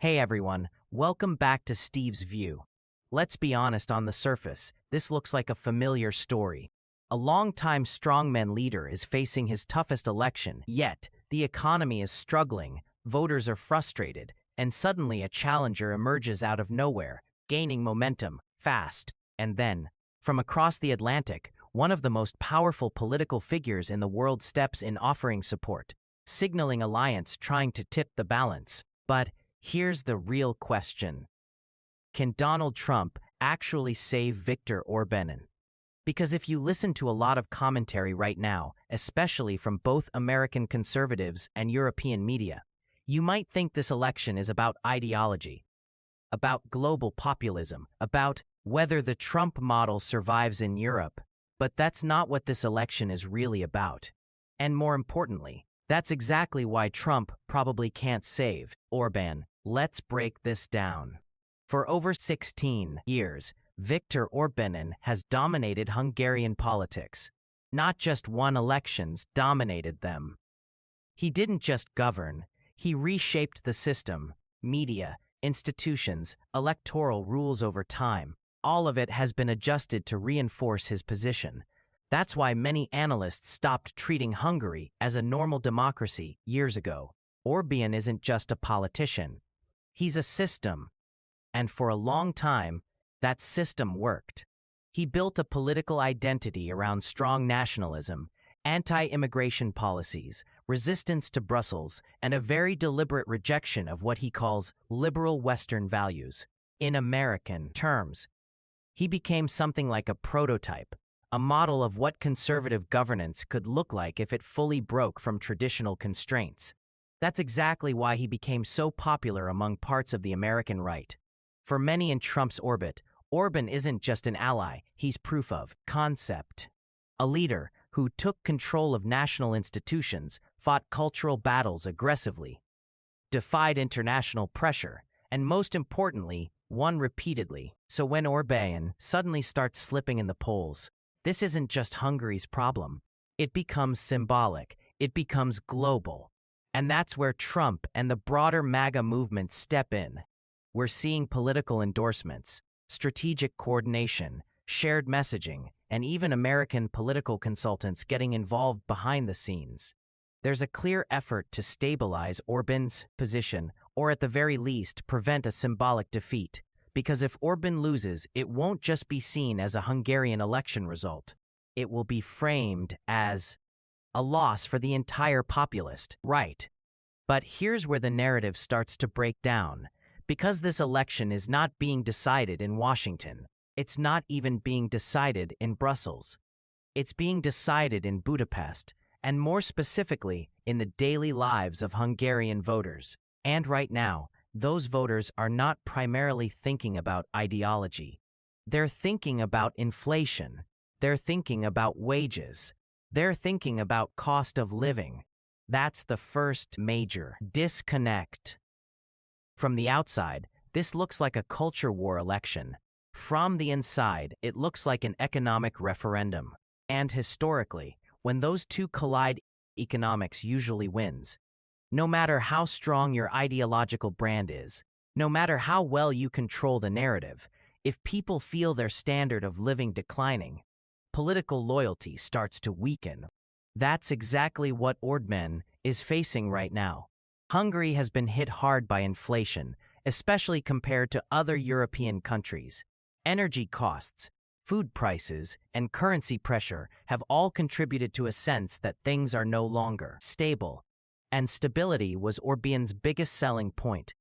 Hey everyone, welcome back to Steve's View. Let's be honest, on the surface, this looks like a familiar story. A longtime strongman leader is facing his toughest election, yet the economy is struggling, voters are frustrated, and suddenly a challenger emerges out of nowhere, gaining momentum, fast. And then, from across the Atlantic, one of the most powerful political figures in the world steps in, offering support, signaling alliance, trying to tip the balance. But here's the real question. Can Donald Trump actually save Viktor Orban? Because if you listen to a lot of commentary right now, especially from both American conservatives and European media, you might think this election is about ideology, about global populism, about whether the Trump model survives in Europe. But that's not what this election is really about. And more importantly, that's exactly why Trump probably can't save Orban. Let's break this down. For over 16 years, Viktor Orban has dominated Hungarian politics. Not just won elections, dominated them. He didn't just govern, he reshaped the system, media, institutions, electoral rules over time. All of it has been adjusted to reinforce his position. That's why many analysts stopped treating Hungary as a normal democracy years ago. Orbán isn't just a politician. He's a system. And for a long time, that system worked. He built a political identity around strong nationalism, anti-immigration policies, resistance to Brussels, and a very deliberate rejection of what he calls liberal Western values. In American terms, he became something like a prototype, a model of what conservative governance could look like if it fully broke from traditional constraints. That's exactly why he became so popular among parts of the American right. For many in Trump's orbit, Orban isn't just an ally, he's proof of concept. A leader who took control of national institutions, fought cultural battles aggressively, defied international pressure, and most importantly, won repeatedly. So when Orban suddenly starts slipping in the polls, this isn't just Hungary's problem. It becomes symbolic. It becomes global. And that's where Trump and the broader MAGA movement step in. We're seeing political endorsements, strategic coordination, shared messaging, and even American political consultants getting involved behind the scenes. There's a clear effort to stabilize Orban's position, or at the very least, prevent a symbolic defeat. Because if Orban loses, it won't just be seen as a Hungarian election result. It will be framed as a loss for the entire populist right. But here's where the narrative starts to break down. Because this election is not being decided in Washington, it's not even being decided in Brussels. It's being decided in Budapest, and more specifically, in the daily lives of Hungarian voters. And right now, those voters are not primarily thinking about ideology. They're thinking about inflation. They're thinking about wages. They're thinking about cost of living. That's the first major disconnect. From the outside, this looks like a culture war election. From the inside, it looks like an economic referendum. And historically, when those two collide, economics usually wins. No matter how strong your ideological brand is, no matter how well you control the narrative, if people feel their standard of living declining, political loyalty starts to weaken. That's exactly what Orban is facing right now. Hungary has been hit hard by inflation, especially compared to other European countries. Energy costs, food prices, and currency pressure have all contributed to a sense that things are no longer stable. And stability was Orban's biggest selling point.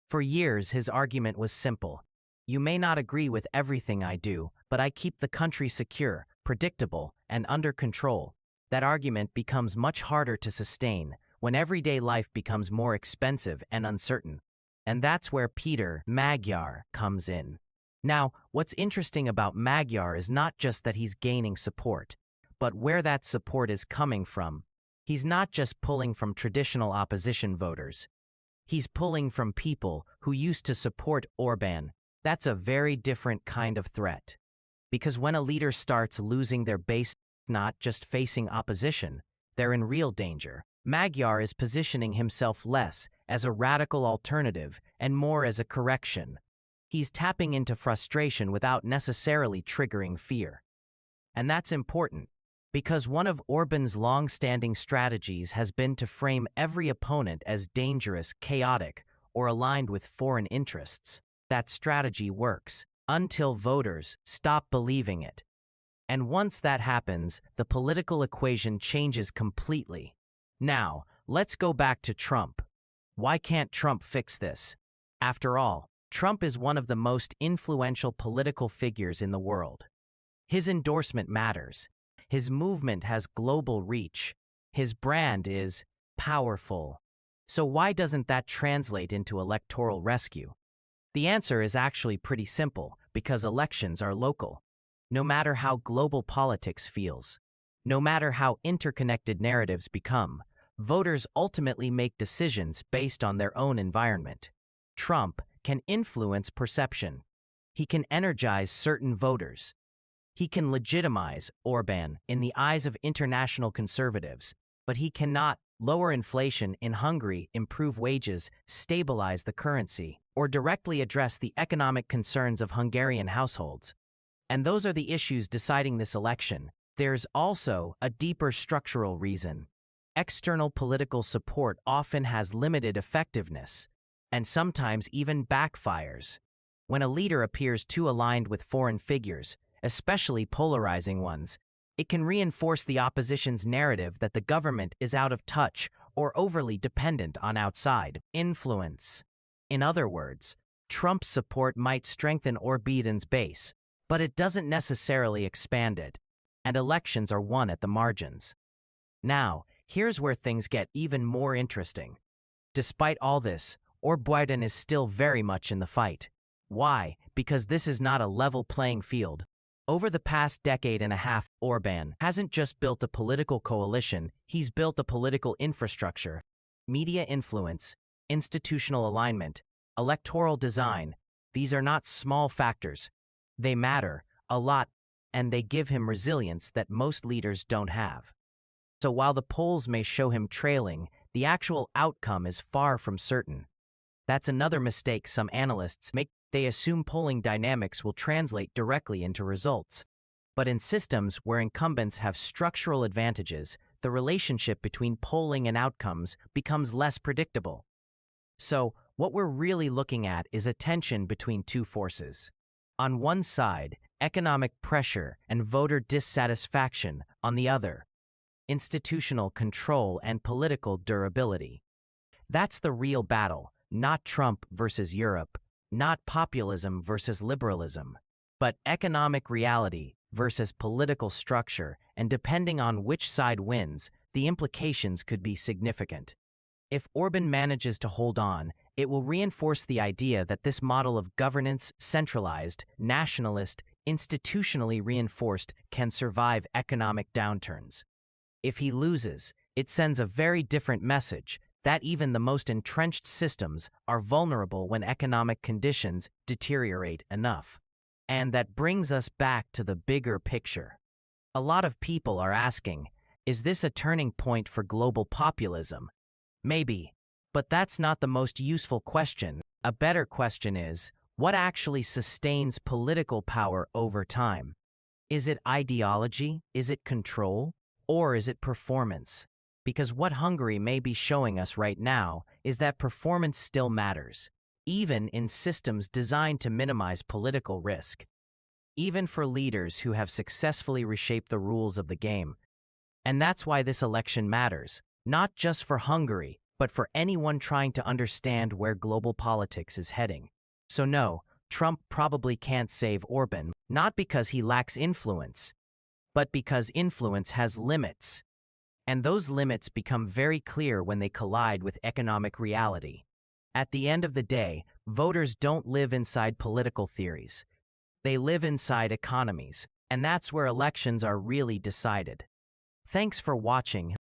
For years, his argument was simple. You may not agree with everything I do, but I keep the country secure, predictable, and under control. That argument becomes much harder to sustain when everyday life becomes more expensive and uncertain. And that's where Peter Magyar comes in. Now, what's interesting about Magyar is not just that he's gaining support, but where that support is coming from. He's not just pulling from traditional opposition voters. He's pulling from people who used to support Orban. That's a very different kind of threat. Because when a leader starts losing their base, not just facing opposition, they're in real danger. Magyar is positioning himself less as a radical alternative and more as a correction. He's tapping into frustration without necessarily triggering fear. And that's important, because one of Orban's long-standing strategies has been to frame every opponent as dangerous, chaotic, or aligned with foreign interests. That strategy works until voters stop believing it. And once that happens, the political equation changes completely. Now, let's go back to Trump. Why can't Trump fix this? After all, Trump is one of the most influential political figures in the world. His endorsement matters. His movement has global reach. His brand is powerful. So why doesn't that translate into electoral rescue? The answer is actually pretty simple, because elections are local. No matter how global politics feels, no matter how interconnected narratives become, voters ultimately make decisions based on their own environment. Trump can influence perception. He can energize certain voters. He can legitimize Orban in the eyes of international conservatives, but he cannot lower inflation in Hungary, improve wages, stabilize the currency, or directly address the economic concerns of Hungarian households. And those are the issues deciding this election. There's also a deeper structural reason. External political support often has limited effectiveness, and sometimes even backfires. When a leader appears too aligned with foreign figures, especially polarizing ones, it can reinforce the opposition's narrative that the government is out of touch or overly dependent on outside influence. In other words, Trump's support might strengthen Orban's base, but it doesn't necessarily expand it, and elections are won at the margins. Now, here's where things get even more interesting. Despite all this, Orban is still very much in the fight. Why? Because this is not a level playing field. Over the past decade and a half, Orban hasn't just built a political coalition, he's built a political infrastructure. Media influence, institutional alignment, electoral design, these are not small factors. They matter a lot, and they give him resilience that most leaders don't have. So while the polls may show him trailing, the actual outcome is far from certain. That's another mistake some analysts make. They assume polling dynamics will translate directly into results. But in systems where incumbents have structural advantages, the relationship between polling and outcomes becomes less predictable. So, what we're really looking at is a tension between two forces. On one side, economic pressure and voter dissatisfaction; on the other, institutional control and political durability. That's the real battle, not Trump versus Europe, not populism versus liberalism, but economic reality versus political structure, and depending on which side wins, the implications could be significant. If Orban manages to hold on, it will reinforce the idea that this model of governance, centralized, nationalist, institutionally reinforced, can survive economic downturns. If he loses, it sends a very different message, that even the most entrenched systems are vulnerable when economic conditions deteriorate enough. And that brings us back to the bigger picture. A lot of people are asking, is this a turning point for global populism? Maybe, but that's not the most useful question. A better question is, what actually sustains political power over time? Is it ideology? Is it control? Or is it performance? Because what Hungary may be showing us right now is that performance still matters, even in systems designed to minimize political risk. Even for leaders who have successfully reshaped the rules of the game. And that's why this election matters, not just for Hungary, but for anyone trying to understand where global politics is heading. So no, Trump probably can't save Orban, not because he lacks influence, but because influence has limits. And those limits become very clear when they collide with economic reality. At the end of the day, voters don't live inside political theories. They live inside economies, and that's where elections are really decided. Thanks for watching.